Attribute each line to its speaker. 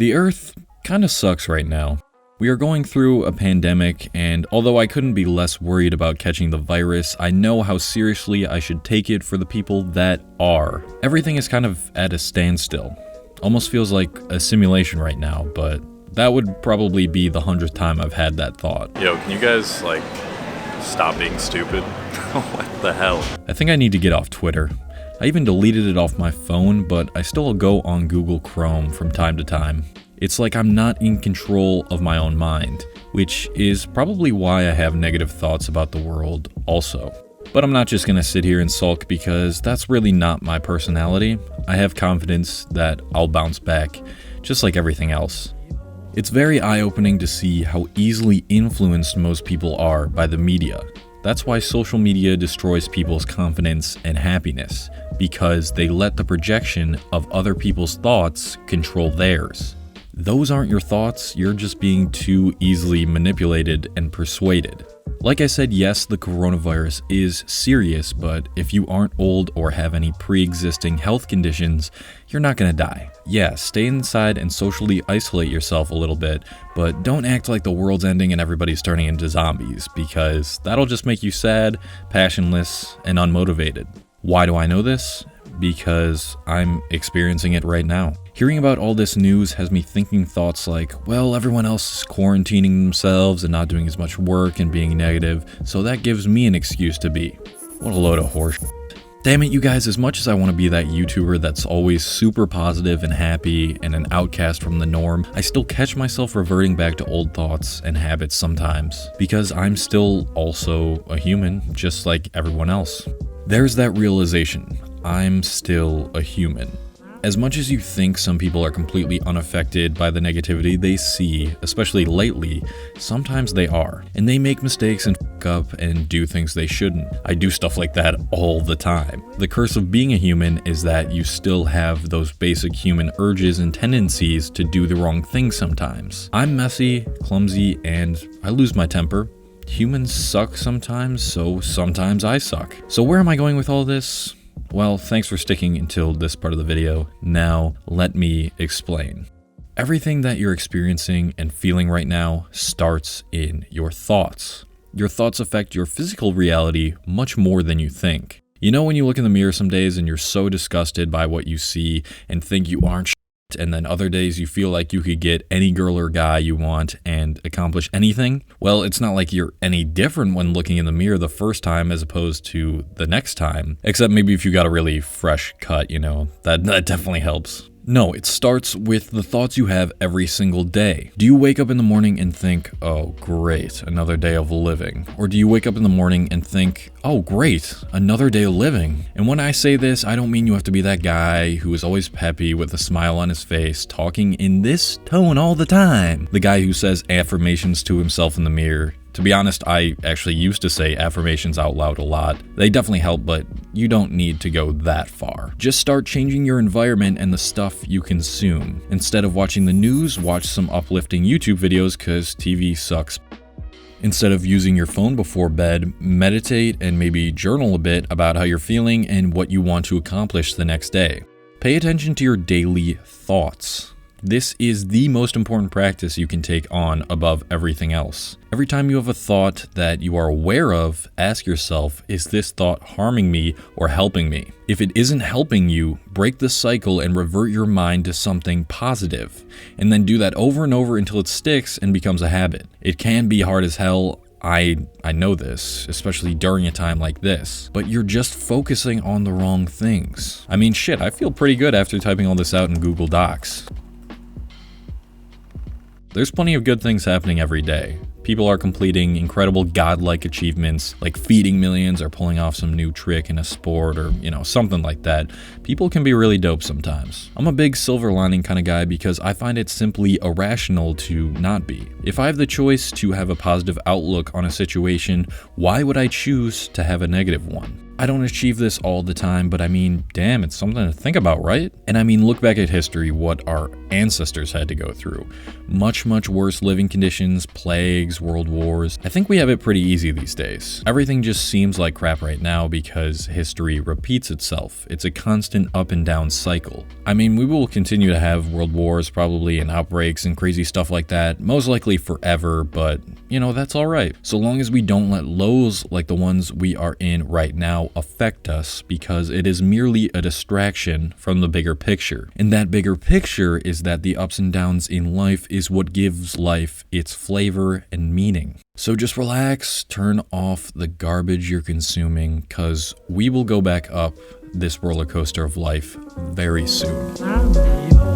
Speaker 1: The Earth kinda sucks right now. We are going through a pandemic, and although I couldn't be less worried about catching the virus, I know how seriously I should take it for the people that are. Everything is kind of at a standstill. Almost feels like a simulation right now, but that would probably be the 100th time I've had that thought.
Speaker 2: Yo, can you guys, stop being stupid? What the hell?
Speaker 1: I think I need to get off Twitter. I even deleted it off my phone, but I still go on Google Chrome from time to time. It's like I'm not in control of my own mind, which is probably why I have negative thoughts about the world also. But I'm not just gonna sit here and sulk because that's really not my personality. I have confidence that I'll bounce back, just like everything else. It's very eye-opening to see how easily influenced most people are by the media. That's why social media destroys people's confidence and happiness, because they let the projection of other people's thoughts control theirs. Those aren't your thoughts, you're just being too easily manipulated and persuaded. Like I said, yes, the coronavirus is serious, but if you aren't old or have any pre-existing health conditions, you're not gonna die. Yeah, stay inside and socially isolate yourself a little bit, but don't act like the world's ending and everybody's turning into zombies, because that'll just make you sad, passionless, and unmotivated. Why do I know this? Because I'm experiencing it right now. Hearing about all this news has me thinking thoughts like, well, everyone else is quarantining themselves and not doing as much work and being negative, so that gives me an excuse to be. What a load of horse. Damn it, you guys, as much as I want to be that YouTuber that's always super positive and happy and an outcast from the norm, I still catch myself reverting back to old thoughts and habits sometimes, because I'm still also a human, just like everyone else. There's that realization. I'm still a human. As much as you think some people are completely unaffected by the negativity they see, especially lately, sometimes they are. And they make mistakes and fuck up and do things they shouldn't. I do stuff like that all the time. The curse of being a human is that you still have those basic human urges and tendencies to do the wrong thing sometimes. I'm messy, clumsy, and I lose my temper. Humans suck sometimes, so sometimes I suck. So where am I going with all this? Well, thanks for sticking until this part of the video. Now, let me explain. Everything that you're experiencing and feeling right now starts in your thoughts. Your thoughts affect your physical reality much more than you think. You know when you look in the mirror some days and you're so disgusted by what you see and think you aren't shit, and then other days you feel like you could get any girl or guy you want and accomplish anything? Well, it's not like you're any different when looking in the mirror the first time as opposed to the next time. Except maybe if you got a really fresh cut, you know, that definitely helps. No, it starts with the thoughts you have every single day. Do you wake up in the morning and think, oh great, another day of living? Or do you wake up in the morning and think, oh great, another day of living? And when I say this, I don't mean you have to be that guy who is always peppy with a smile on his face, talking in this tone all the time. The guy who says affirmations to himself in the mirror. To be honest, I actually used to say affirmations out loud a lot. They definitely help, but you don't need to go that far. Just start changing your environment and the stuff you consume. Instead of watching the news, watch some uplifting YouTube videos because TV sucks. Instead of using your phone before bed, meditate and maybe journal a bit about how you're feeling and what you want to accomplish the next day. Pay attention to your daily thoughts. This is the most important practice you can take on above everything else. Every time you have a thought that you are aware of, ask yourself, is this thought harming me or helping me? If it isn't helping you, break the cycle and revert your mind to something positive. And then do that over and over until it sticks and becomes a habit. It can be hard as hell. I know this, especially during a time like this, but you're just focusing on the wrong things. I mean, shit, I feel pretty good after typing all this out in Google Docs. There's plenty of good things happening every day. People are completing incredible godlike achievements, like feeding millions or pulling off some new trick in a sport or, something like that. People can be really dope sometimes. I'm a big silver lining kind of guy because I find it simply irrational to not be. If I have the choice to have a positive outlook on a situation, why would I choose to have a negative one? I don't achieve this all the time, but I mean, damn, it's something to think about, right? And I mean, look back at history, what our ancestors had to go through. Much, much worse living conditions, plagues, world wars. I think we have it pretty easy these days. Everything just seems like crap right now because history repeats itself. It's a constant up and down cycle. I mean, we will continue to have world wars probably and outbreaks and crazy stuff like that, most likely forever, but you know, that's alright. So long as we don't let lows like the ones we are in right now affect us, because it is merely a distraction from the bigger picture. And that bigger picture is that the ups and downs in life is what gives life its flavor and meaning. So just relax, turn off the garbage you're consuming, cause we will go back up this roller coaster of life very soon.